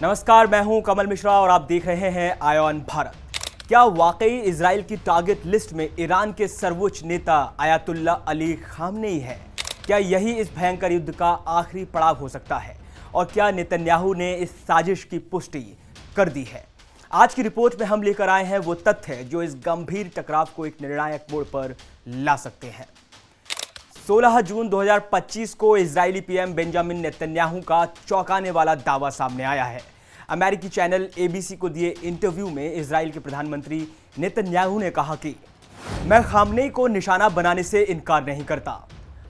नमस्कार, मैं हूं कमल मिश्रा और आप देख रहे हैं आयॉन भारत। क्या वाकई इजराइल की टारगेट लिस्ट में ईरान के सर्वोच्च नेता आयतुल्ला अली खामनेई है? क्या यही इस भयंकर युद्ध का आखिरी पड़ाव हो सकता है? और क्या नेतन्याहू ने इस साजिश की पुष्टि कर दी है? आज की रिपोर्ट में हम लेकर आए हैं वो तथ्य जो इस गंभीर टकराव को एक निर्णायक मोड़ पर ला सकते हैं। 16 जून 2025 को इजरायली पीएम बेंजामिन नेतन्याहू का चौंकाने वाला दावा सामने आया है। अमेरिकी चैनल एबीसी को दिए इंटरव्यू में इजराइल के प्रधानमंत्री नेतन्याहू ने कहा कि मैं खामनेई को निशाना बनाने से इनकार नहीं करता,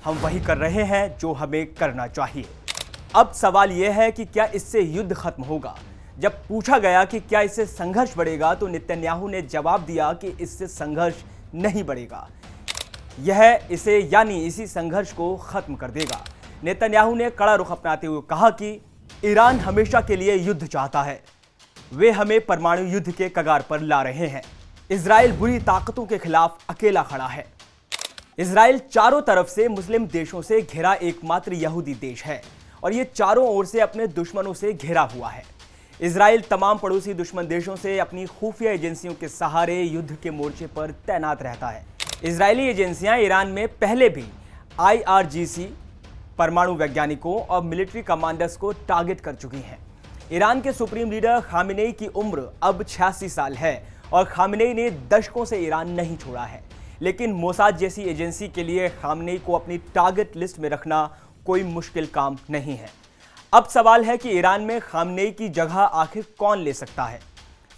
हम वही कर रहे हैं जो हमें करना चाहिए। अब सवाल यह है कि क्या इससे युद्ध खत्म होगा? जब पूछा गया कि क्या इससे संघर्ष बढ़ेगा तो नेतन्याहू ने जवाब दिया कि इससे संघर्ष नहीं बढ़ेगा, यह इसे यानी इसी संघर्ष को खत्म कर देगा। नेतन्याहू ने कड़ा रुख अपनाते हुए कहा कि ईरान हमेशा के लिए युद्ध चाहता है, वे हमें परमाणु युद्ध के कगार पर ला रहे हैं। इजराइल बुरी ताकतों के खिलाफ अकेला खड़ा है। इजराइल चारों तरफ से मुस्लिम देशों से घिरा एकमात्र यहूदी देश है और यह चारों ओर से अपने दुश्मनों से घिरा हुआ है। इजराइल तमाम पड़ोसी दुश्मन देशों से अपनी खुफिया एजेंसियों के सहारे युद्ध के मोर्चे पर तैनात रहता है। इजरायली एजेंसियां ईरान में पहले भी IRGC परमाणु वैज्ञानिकों और मिलिट्री कमांडर्स को टारगेट कर चुकी हैं। ईरान के सुप्रीम लीडर खामेनेई की उम्र अब 86 साल है और खामेनेई ने दशकों से ईरान नहीं छोड़ा है, लेकिन मोसाद जैसी एजेंसी के लिए खामेनेई को अपनी टारगेट लिस्ट में रखना कोई मुश्किल काम नहीं है। अब सवाल है कि ईरान में खामेनेई की जगह आखिर कौन ले सकता है।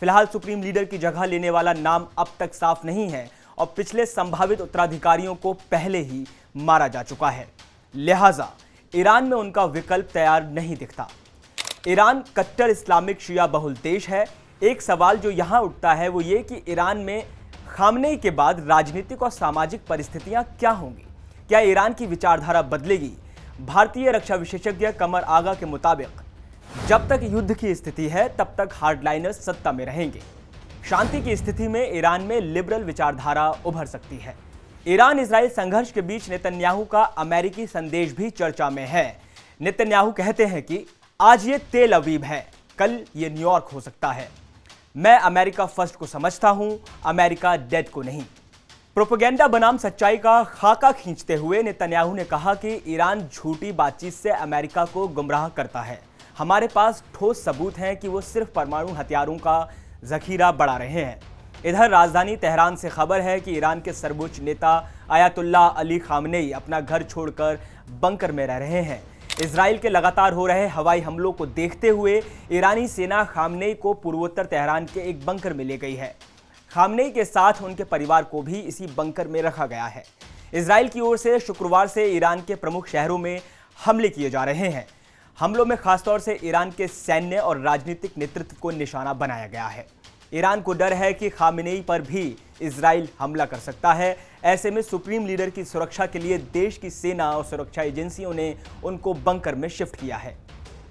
फिलहाल सुप्रीम लीडर की जगह लेने वाला नाम अब तक साफ नहीं है और पिछले संभावित उत्तराधिकारियों को पहले ही मारा जा चुका है, लिहाजा ईरान में उनका विकल्प तैयार नहीं दिखता। ईरान कट्टर इस्लामिक शिया बहुल देश है। एक सवाल जो यहां उठता है वो ये कि ईरान में खामनेई के बाद राजनीतिक और सामाजिक परिस्थितियां क्या होंगी? क्या ईरान की विचारधारा बदलेगी? भारतीय रक्षा विशेषज्ञ कमर आगा के मुताबिक जब तक युद्ध की स्थिति है तब तक हार्डलाइनर्स सत्ता में रहेंगे। शांति की स्थिति में ईरान में लिबरल विचारधारा उभर सकती है। ईरान इजराइल संघर्ष के बीच नेतन्याहू का अमेरिकी संदेश भी चर्चा में है। नेतन्याहू कहते हैं कि आज ये तेल अवीव है, कल ये न्यूयॉर्क हो सकता है। मैं अमेरिका फर्स्ट को समझता हूं, अमेरिका डेड को नहीं। प्रोपेगेंडा बनाम सच्चाई का खाका खींचते हुए नेतन्याहू ने कहा कि ईरान झूठी बातचीत से अमेरिका को गुमराह करता है। हमारे पास ठोस सबूत हैं कि वो सिर्फ परमाणु हथियारों का जखीरा बढ़ा रहे हैं। इधर राजधानी तेहरान से खबर है कि ईरान के सर्वोच्च नेता आयतुल्ला अली खामनेई अपना घर छोड़कर बंकर में रह रहे हैं। इजराइल के लगातार हो रहे हवाई हमलों को देखते हुए ईरानी सेना खामनेई को पूर्वोत्तर तेहरान के एक बंकर में ले गई है। खामनेई के साथ उनके परिवार को भी इसी बंकर में रखा गया है। इजराइल की ओर से शुक्रवार से ईरान के प्रमुख शहरों में हमले किए जा रहे हैं। हमलों में खासतौर से ईरान के सैन्य और राजनीतिक नेतृत्व को निशाना बनाया गया है। ईरान को डर है कि खामेनेई पर भी इजराइल हमला कर सकता है। ऐसे में सुप्रीम लीडर की सुरक्षा के लिए देश की सेना और सुरक्षा एजेंसियों ने उनको बंकर में शिफ्ट किया है।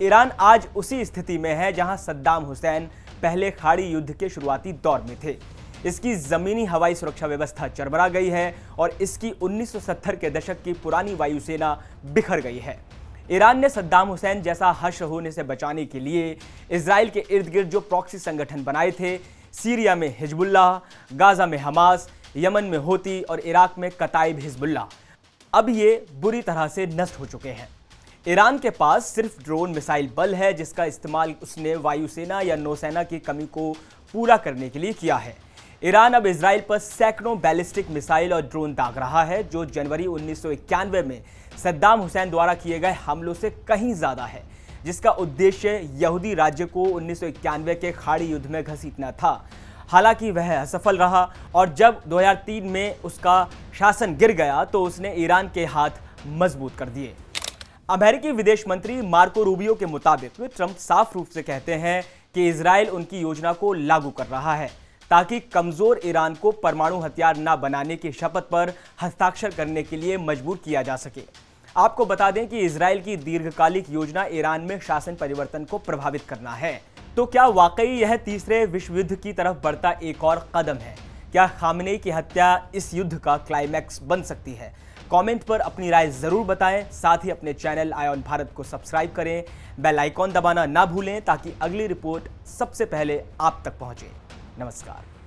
ईरान आज उसी स्थिति में है जहां सद्दाम हुसैन पहले खाड़ी युद्ध के शुरुआती दौर में थे। इसकी जमीनी हवाई सुरक्षा व्यवस्था चरमरा गई है और इसकी 1970 के दशक की पुरानी वायुसेना बिखर गई है। ईरान ने सद्दाम हुसैन जैसा हश्र होने से बचाने के लिए इजराइल के इर्द गिर्द जो प्रॉक्सी संगठन बनाए थे, सीरिया में हिजबुल्लाह, गाजा में हमास, यमन में होती और इराक में कताइब हिजबुल्लाह, अब ये बुरी तरह से नष्ट हो चुके हैं। ईरान के पास सिर्फ ड्रोन मिसाइल बल है जिसका इस्तेमाल उसने वायुसेना या नौसेना की कमी को पूरा करने के लिए किया है। ईरान अब इजराइल पर सैकड़ों बैलिस्टिक मिसाइल और ड्रोन दाग रहा है जो जनवरी 1991 में सद्दाम हुसैन द्वारा किए गए हमलों से कहीं ज्यादा है, जिसका उद्देश्य यहूदी राज्य को 1991 के खाड़ी युद्ध में घसीटना था। हालांकि वह असफल रहा और जब 2003 में उसका शासन गिर गया तो उसने ईरान के हाथ मजबूत कर दिए। अमेरिकी विदेश मंत्री मार्को रूबियो के मुताबिक ट्रंप साफ रूप से कहते हैं कि इजराइल उनकी योजना को लागू कर रहा है ताकि कमजोर ईरान को परमाणु हथियार न बनाने की शपथ पर हस्ताक्षर करने के लिए मजबूर किया जा सके। आपको बता दें कि इजराइल की दीर्घकालिक योजना ईरान में शासन परिवर्तन को प्रभावित करना है। तो क्या वाकई यह तीसरे विश्व युद्ध की तरफ बढ़ता एक और कदम है? क्या खामेनेई की हत्या इस युद्ध का क्लाइमैक्स बन सकती है? कमेंट पर अपनी राय जरूर बताएं। साथ ही अपने चैनल आयन भारत को सब्सक्राइब करें, बेल आइकॉन दबाना ना भूलें ताकि अगली रिपोर्ट सबसे पहले आप तक पहुंचे। नमस्कार।